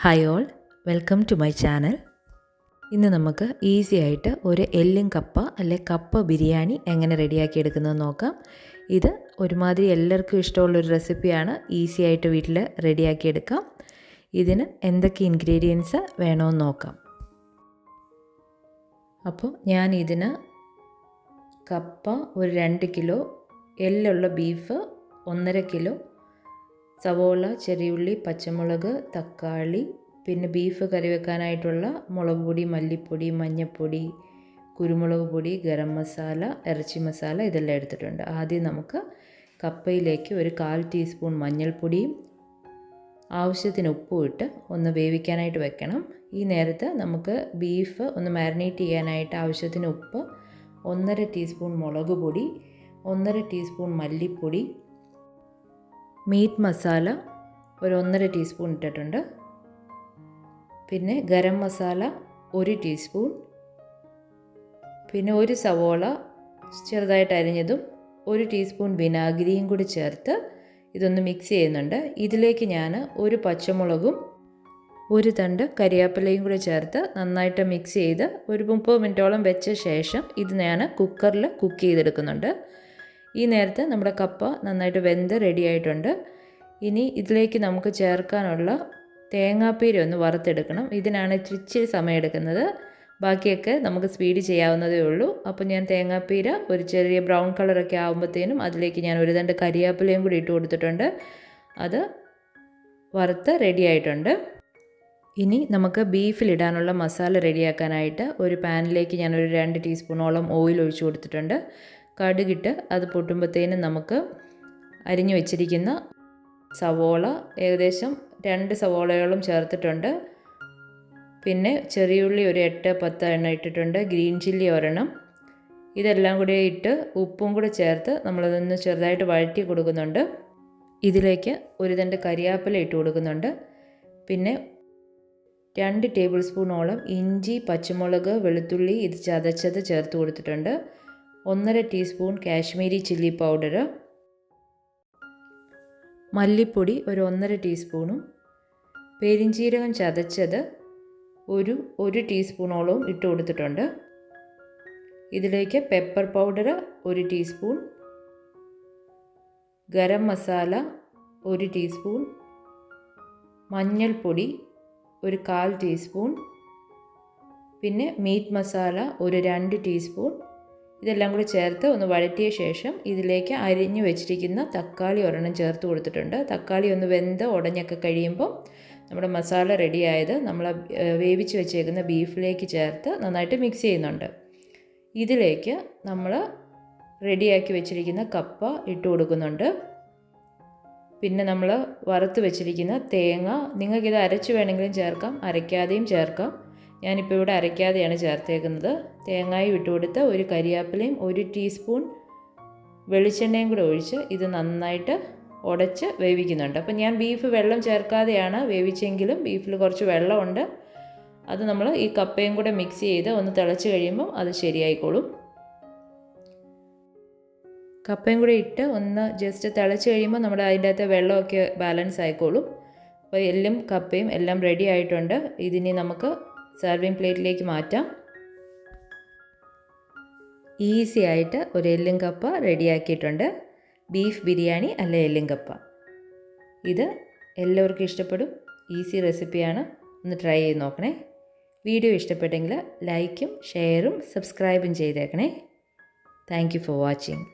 Hi all, welcome to my channel. ഇന്ന് നമുക്ക് easy ആയിട്ട് ഒരു എല്ലും കപ്പ അല്ലെ കപ്പ ബിരിയാണി എങ്ങനെ റെഡിയാക്കി എടുക്കുന്നതെന്ന് നോക്കാം. ഇത് ഒരുമാതിരി എല്ലാവർക്കും ഇഷ്ടമുള്ളൊരു റെസിപ്പിയാണ്. ഈസി ആയിട്ട് വീട്ടിൽ റെഡിയാക്കി എടുക്കാം. ഇതിന് എന്തൊക്കെ ഇൻഗ്രീഡിയൻസ് വേണമെന്ന് നോക്കാം. അപ്പോൾ ഞാൻ ഇതിന് കപ്പ ഒരു 2 കിലോ, എല്ലുള്ള ബീഫ് 1.5 കിലോ, സവോള, ചെറിയുള്ളി, പച്ചമുളക്, തക്കാളി, പിന്നെ ബീഫ് കറി വെക്കാനായിട്ടുള്ള മുളക് പൊടി, മല്ലിപ്പൊടി, മഞ്ഞൾപ്പൊടി, കുരുമുളക് പൊടി, ഗരം മസാല, ഇറച്ചി മസാല ഇതെല്ലാം എടുത്തിട്ടുണ്ട്. ആദ്യം നമുക്ക് കപ്പയിലേക്ക് ഒരു 1/4 ടീസ്പൂൺ മഞ്ഞൾപ്പൊടിയും ആവശ്യത്തിന് ഉപ്പും ഇട്ട് ഒന്ന് വേവിക്കാനായിട്ട് വെക്കണം. ഈ നേരത്ത് നമുക്ക് ബീഫ് ഒന്ന് മാരിനേറ്റ് ചെയ്യാനായിട്ട് ആവശ്യത്തിന് ഉപ്പ്, 1.5 ടീസ്പൂൺ മുളക് പൊടി, 1.5 ടീസ്പൂൺ മല്ലിപ്പൊടി, മീറ്റ് മസാല ഒരു 1.5 ടീസ്പൂൺ ഇട്ടിട്ടുണ്ട്. പിന്നെ ഗരം മസാല 1 ടീസ്പൂൺ, പിന്നെ ഒരു സവോള ചെറുതായിട്ട് അരിഞ്ഞതും 1 ടീസ്പൂൺ വിനാഗിരിയും കൂടി ചേർത്ത് ഇതൊന്ന് മിക്സ് ചെയ്യുന്നുണ്ട്. ഇതിലേക്ക് ഞാൻ ഒരു പച്ചമുളകും ഒരു തണ്ട് കരിയാപ്പിലയും കൂടി ചേർത്ത് നന്നായിട്ട് മിക്സ് ചെയ്ത് ഒരു 30 മിനിറ്റോളം വെച്ച ശേഷം ഇത് ഞാൻ കുക്കറിൽ കുക്ക് ചെയ്തെടുക്കുന്നുണ്ട്. ഈ നേരത്ത് നമ്മുടെ കപ്പ നന്നായിട്ട് വെന്ത് റെഡി ആയിട്ടുണ്ട്. ഇനി ഇതിലേക്ക് നമുക്ക് ചേർക്കാനുള്ള തേങ്ങാപ്പീര ഒന്ന് വറുത്തെടുക്കണം. ഇതിനാണ് ഇച്ചിരി സമയം എടുക്കുന്നത്. ബാക്കിയൊക്കെ നമുക്ക് സ്പീഡ് ചെയ്യാവുന്നതേ ഉള്ളൂ. അപ്പോൾ ഞാൻ തേങ്ങാപ്പീര ഒരു ചെറിയ ബ്രൗൺ കളറൊക്കെ ആകുമ്പോഴത്തേനും അതിലേക്ക് ഞാൻ ഒരു തണ്ട് കരിയാപ്പിലയും കൂടി ഇട്ട് കൊടുത്തിട്ടുണ്ട്. അത് വറുത്ത് റെഡി ആയിട്ടുണ്ട്. ഇനി നമുക്ക് ബീഫിലിടാനുള്ള മസാല റെഡിയാക്കാനായിട്ട് ഒരു പാനിലേക്ക് ഞാനൊരു 2 ടീസ്പൂണോളം ഓയിൽ ഒഴിച്ചു കൊടുത്തിട്ടുണ്ട്. കടുകിട്ട് അത് പൊട്ടുമ്പോഴത്തേനും നമുക്ക് അരിഞ്ഞു വെച്ചിരിക്കുന്ന സവോള ഏകദേശം 2 സവോളയോളം ചേർത്തിട്ടുണ്ട്. പിന്നെ ചെറിയുള്ളി ഒരു 8-10 എണ്ണം ഇട്ടിട്ടുണ്ട്. ഗ്രീൻ ചില്ലി ഒരെണ്ണം. ഇതെല്ലാം കൂടി ഇട്ട് ഉപ്പും കൂടി ചേർത്ത് നമ്മളതൊന്ന് ചെറുതായിട്ട് വഴറ്റി കൊടുക്കുന്നുണ്ട്. ഇതിലേക്ക് ഒരു തണ്ട് കരിയാപ്പില ഇട്ട് കൊടുക്കുന്നുണ്ട്. പിന്നെ 2 ടേബിൾ സ്പൂണോളം ഇഞ്ചി, പച്ചമുളക്, വെളുത്തുള്ളി ഇത് ചതച്ചത് ചേർത്ത് കൊടുത്തിട്ടുണ്ട്. 1.5 ടീസ്പൂൺ കാശ്മീരി ചില്ലി പൗഡർ, മല്ലിപ്പൊടി ഒരു 1.5 ടീസ്പൂണും, പെരിഞ്ജീരകം ചതച്ചത് ഒരു ടീസ്പൂണോളവും ഇട്ട് കൊടുത്തിട്ടുണ്ട്. ഇതിലേക്ക് pepper powder 1 teaspoon, garam masala 1 teaspoon, മഞ്ഞൾപ്പൊടി ഒരു 1/4 ടീസ്പൂൺ, പിന്നെ മീറ്റ് മസാല ഒരു 2 ടീസ്പൂൺ. ഇതെല്ലാം കൂടി ചേർത്ത് ഒന്ന് വഴറ്റിയ ശേഷം ഇതിലേക്ക് അരിഞ്ഞു വെച്ചിരിക്കുന്ന തക്കാളി ഒരെണ്ണം ചേർത്ത് കൊടുത്തിട്ടുണ്ട്. തക്കാളി ഒന്ന് വെന്ത് ഉടഞ്ഞൊക്കെ കഴിയുമ്പോൾ നമ്മുടെ മസാല റെഡിയായത് നമ്മൾ വേവിച്ച് വെച്ചേക്കുന്ന ബീഫിലേക്ക് ചേർത്ത് നന്നായിട്ട് മിക്സ് ചെയ്യുന്നുണ്ട്. ഇതിലേക്ക് നമ്മൾ റെഡിയാക്കി വെച്ചിരിക്കുന്ന കപ്പ ഇട്ട് കൊടുക്കുന്നുണ്ട്. പിന്നെ നമ്മൾ വറുത്ത് വെച്ചിരിക്കുന്ന തേങ്ങ, നിങ്ങൾക്കിത് അരച്ച് വേണമെങ്കിലും ചേർക്കാം, അരയ്ക്കാതെയും ചേർക്കാം. ഞാനിപ്പോൾ ഇവിടെ അരയ്ക്കാതെയാണ് ചേർത്തേക്കുന്നത്. തേങ്ങായും ഇട്ട് കൊടുത്ത് ഒരു കരിയാപ്പിലയും 1 ടീസ്പൂൺ വെളിച്ചെണ്ണയും കൂടെ ഒഴിച്ച് ഇത് നന്നായിട്ട് ഉടച്ച് വേവിക്കുന്നുണ്ട്. അപ്പോൾ ഞാൻ ബീഫ് വെള്ളം ചേർക്കാതെയാണ് വേവിച്ചെങ്കിലും ബീഫിൽ കുറച്ച് വെള്ളമുണ്ട്. അത് നമ്മൾ ഈ കപ്പയും കൂടെ മിക്സ് ചെയ്ത് ഒന്ന് തിളച്ച് കഴിയുമ്പോൾ അത് ശരിയായിക്കോളും. കപ്പയും കൂടെ ഇട്ട് ഒന്ന് ജസ്റ്റ് തിളച്ച് കഴിയുമ്പോൾ നമ്മുടെ അതിൻ്റെ അകത്തെ വെള്ളമൊക്കെ ബാലൻസ് ആയിക്കോളും. അപ്പോൾ എല്ലും കപ്പയും എല്ലാം റെഡി ആയിട്ടുണ്ട്. ഇതിനി നമുക്ക് സർവിങ് പ്ലേറ്റിലേക്ക് മാറ്റാം. ഈസി ആയിട്ട് ഒരു എല്ലും കപ്പ റെഡിയാക്കിയിട്ടുണ്ട്. ബീഫ് ബിരിയാണി അല്ല എല്ലും കപ്പ. ഇത് എല്ലാവർക്കും ഇഷ്ടപ്പെടും. ഈസി റെസിപ്പിയാണ്. ഒന്ന് ട്രൈ ചെയ്ത് നോക്കണേ. വീഡിയോ ഇഷ്ടപ്പെട്ടെങ്കിൽ ലൈക്കും ഷെയറും സബ്സ്ക്രൈബും ചെയ്തേക്കണേ. Thank you for watching.